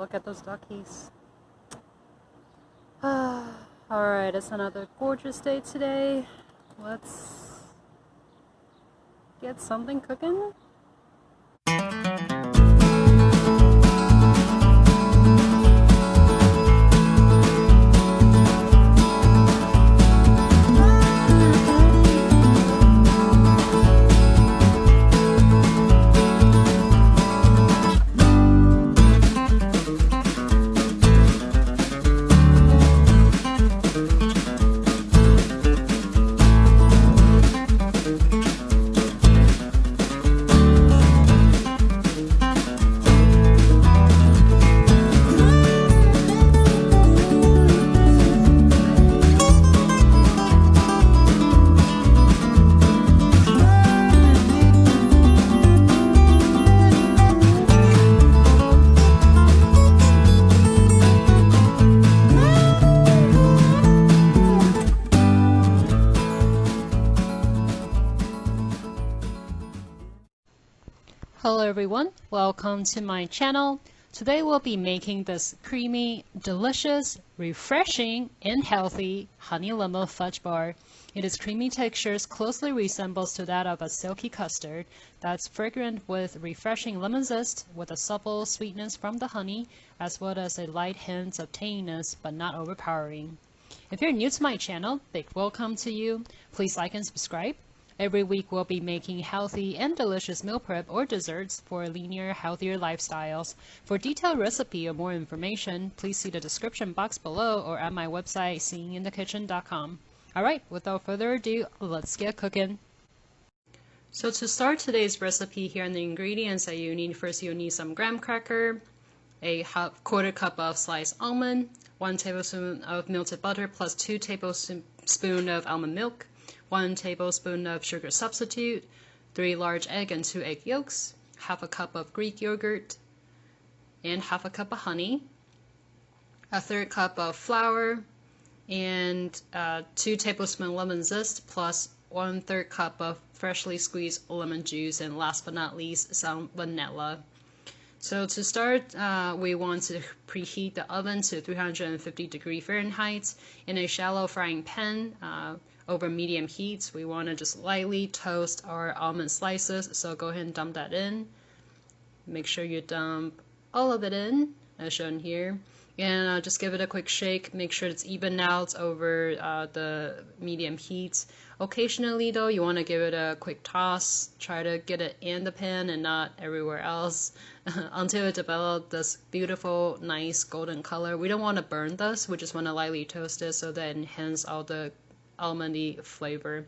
look at those duckies. Alright, it's another gorgeous day today. Let's get something cooking. Hello everyone, welcome to my channel. Today we'll be making this creamy, delicious, refreshing, and healthy honey lemon fudge bar. Its creamy textures closely resembles to that of a silky custard that's fragrant with refreshing lemon zest with a supple sweetness from the honey, as well as a light hint of tanginess but not overpowering. If you're new to my channel, big welcome to you. Please like and subscribe. Every week we'll be making healthy and delicious meal prep or desserts for leaner, healthier lifestyles. For detailed recipe or more information, please see the description box below or at my website seeinginthekitchen.com. Alright, without further ado, let's get cooking. So to start today's recipe, here are the ingredients that you need. First, you'll need some graham cracker, a quarter cup of sliced almond, 1 tablespoon of melted butter plus 2 tablespoons of almond milk, 1 tablespoon of sugar substitute, 3 large egg and 2 egg yolks, half a cup of Greek yogurt, and half a cup of honey, a third cup of flour, and 2 tablespoons lemon zest plus 1/3 cup of freshly squeezed lemon juice, and last but not least, some vanilla. So to start, we want to preheat the oven to 350°F in a shallow frying pan. Over medium heat, we want to just lightly toast our almond slices, so go ahead and dump that in. Make sure you dump all of it in, as shown here, and just give it a quick shake. Make sure it's even out over the medium heat. Occasionally though, you want to give it a quick toss. Try to get it in the pan and not everywhere else until it develops this beautiful, nice golden color. We don't want to burn this, we just want to lightly toast it so that it enhances all the almondy flavor.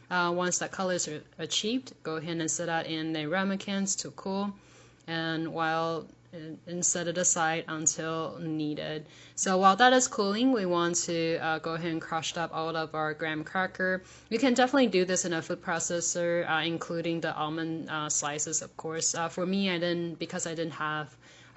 Once that color is achieved, go ahead and set that in a ramen cans to cool, and set it aside until needed. So while that is cooling, we want to go ahead and crush up all of our graham cracker. You can definitely do this in a food processor, including the almond slices, of course. For me,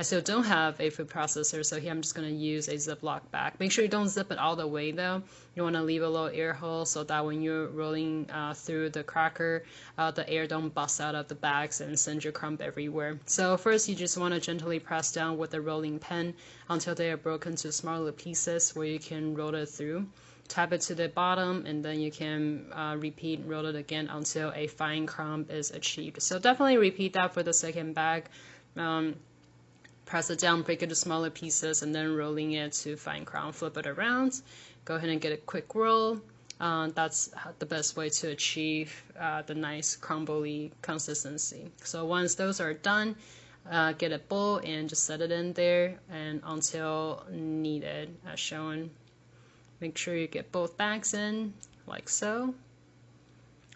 I still don't have a food processor, so here I'm just going to use a Ziploc bag. Make sure you don't zip it all the way though. You want to leave a little air hole so that when you're rolling through the cracker, the air don't bust out of the bags and send your crumb everywhere. So first, you just want to gently press down with a rolling pin until they are broken to smaller pieces where you can roll it through. Tap it to the bottom, and then you can repeat and roll it again until a fine crumb is achieved. So definitely repeat that for the second bag. Press it down, break it to smaller pieces, and then rolling it to fine crumb. Flip it around. Go ahead and get a quick roll. That's the best way to achieve the nice crumbly consistency. So once those are done, get a bowl and just set it in there and until needed, as shown. Make sure you get both bags in, like so.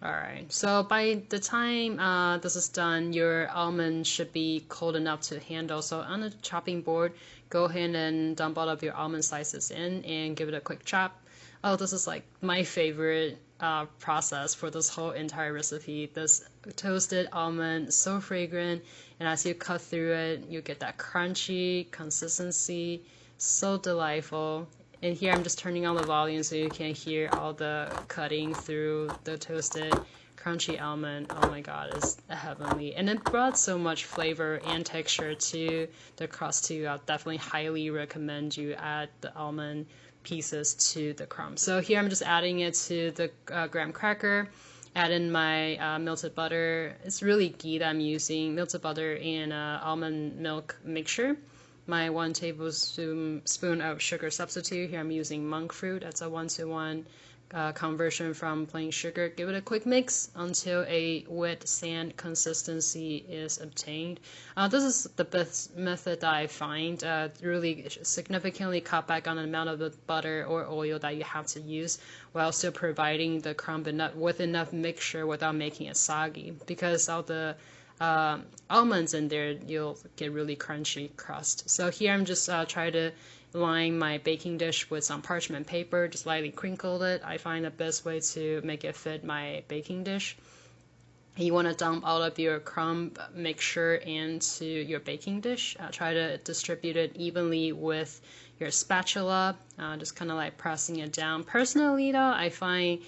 Alright, so by the time this is done, your almond should be cold enough to handle. So on the chopping board, go ahead and dump all of your almond slices in and give it a quick chop. Oh, this is like my favorite process for this whole entire recipe. This toasted almond, so fragrant, and as you cut through it, you get that crunchy consistency, so delightful. And here I'm just turning on the volume so you can hear all the cutting through the toasted crunchy almond, oh my god, it's heavenly. And it brought so much flavor and texture to the crust too. I'll definitely highly recommend you add the almond pieces to the crumb. So here I'm just adding it to the graham cracker. Add in my melted butter. It's really ghee that I'm using, melted butter and almond milk mixture. My 1 tablespoon of sugar substitute. Here I'm using monk fruit. That's a 1-to-1 conversion from plain sugar. Give it a quick mix until a wet sand consistency is obtained. This is the best method that I find. Really significantly cut back on the amount of the butter or oil that you have to use while still providing the crumb with enough mixture without making it soggy, because all the almonds in there, you'll get really crunchy crust. So here I'm just trying to line my baking dish with some parchment paper, just lightly crinkled it. I find the best way to make it fit my baking dish. You want to dump all of your crumb mixture into your baking dish. Try to distribute it evenly with your spatula, just kind of like pressing it down. Personally though, I find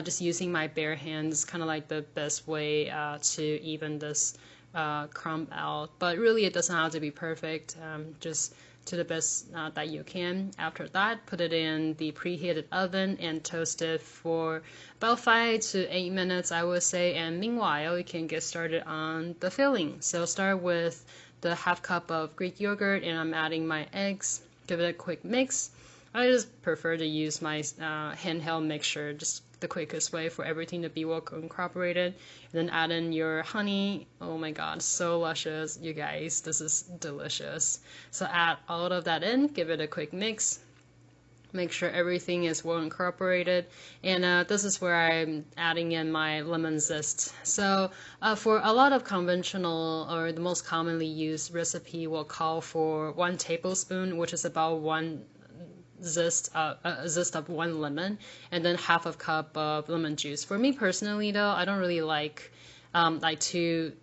just using my bare hands kind of like the best way to even this crumb out, but really it doesn't have to be perfect. Just to the best that you can. After that, put it in the preheated oven and toast it for about 5 to 8 minutes, I would say. And meanwhile, you can get started on the filling. So start with the half cup of Greek yogurt, and I'm adding my eggs. Give it a quick mix. I just prefer to use my handheld mixture, just the quickest way for everything to be well incorporated. And then add in your honey. Oh my god, so luscious, you guys. This is delicious. So add all of that in, give it a quick mix. Make sure everything is well incorporated. And this is where I'm adding in my lemon zest. So for a lot of conventional or the most commonly used recipe will call for 1 tablespoon, which is about 1 zest of 1 lemon, and then half a cup of lemon juice. For me personally though, I don't really like too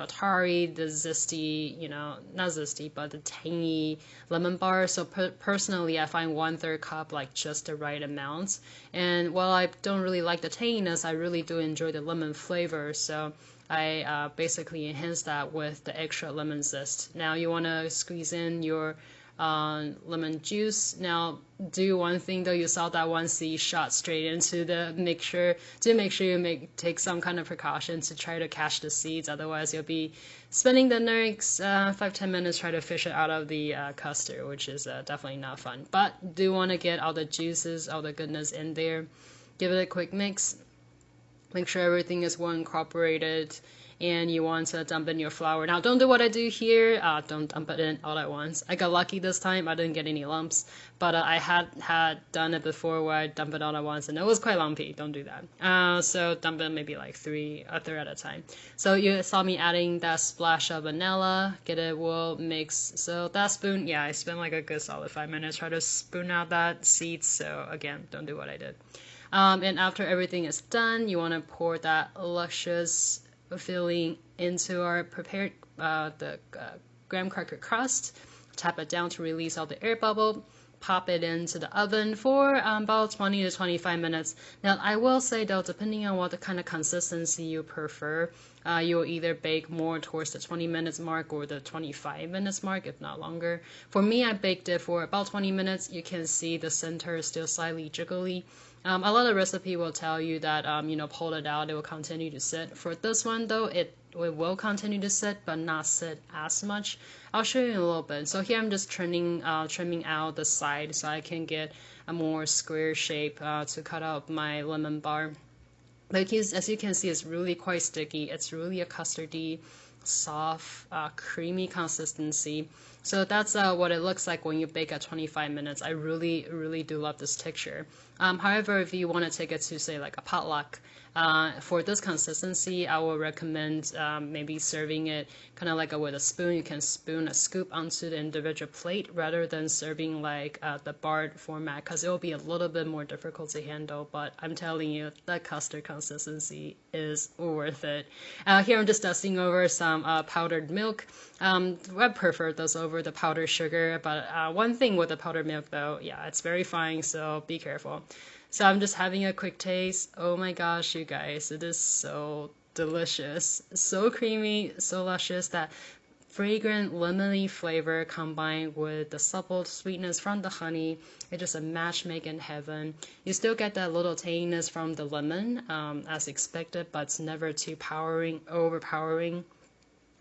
tarry, the zesty, not zesty, but the tangy lemon bar. So personally, I find 1/3 cup like just the right amount. And while I don't really like the tanginess, I really do enjoy the lemon flavor. So I basically enhance that with the extra lemon zest. Now you want to squeeze in your lemon juice. Now do one thing though, you saw that one seed shot straight into the mixture. Do make sure you take some kind of precaution to try to catch the seeds, otherwise you'll be spending the next 5-10 minutes trying to fish it out of the custard, which is definitely not fun. But do want to get all the juices, all the goodness in there. Give it a quick mix. Make sure everything is well incorporated, and you want to dump in your flour. Now don't do what I do here, don't dump it in all at once. I got lucky this time, I didn't get any lumps, but I had done it before where I dump it all at once and it was quite lumpy. Don't do that. So dump it maybe like a third at a time. So you saw me adding that splash of vanilla, get it well mixed. So that spoon, yeah, I spent like a good solid 5 minutes trying to spoon out that seeds, so again, don't do what I did. And after everything is done, you want to pour that luscious filling into our prepared graham cracker crust. Tap it down to release all the air bubble. Pop it into the oven for about 20 to 25 minutes. Now I will say though, depending on what the kind of consistency you prefer, you'll either bake more towards the 20 minutes mark or the 25 minutes mark, if not longer. For me, I baked it for about 20 minutes. You can see the center is still slightly jiggly. A lot of recipe will tell you that, pull it out, it will continue to sit. For this one though, it will continue to sit, but not sit as much. I'll show you in a little bit. So here I'm just trimming out the side so I can get a more square shape to cut out my lemon bar. But as you can see, it's really quite sticky. It's really a custardy, soft, creamy consistency. So that's what it looks like when you bake at 25 minutes. I really, really do love this texture. However, if you want to take it to say like a potluck, for this consistency, I will recommend maybe serving it kind of like with a spoon. You can spoon a scoop onto the individual plate rather than serving like the barred format, because it will be a little bit more difficult to handle. But I'm telling you, the custard consistency is worth it. Here I'm just dusting over some powdered milk. I prefer those over over the powdered sugar. But one thing with the powdered milk though, yeah, it's very fine, so be careful. So I'm just having a quick taste. Oh my gosh, you guys, it is so delicious, so creamy, so luscious. That fragrant lemony flavor combined with the supple sweetness from the honey. It's just a match made in heaven. You still get that little tanginess from the lemon, as expected, but it's never too overpowering.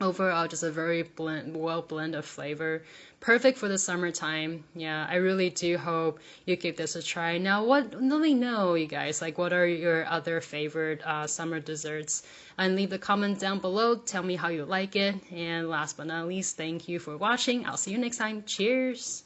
Overall, just a very well blended flavor. Perfect for the summertime. Yeah, I really do hope you give this a try. Now, let me know, you guys, like what are your other favorite summer desserts? And leave the comments down below. Tell me how you like it. And last but not least, thank you for watching. I'll see you next time. Cheers!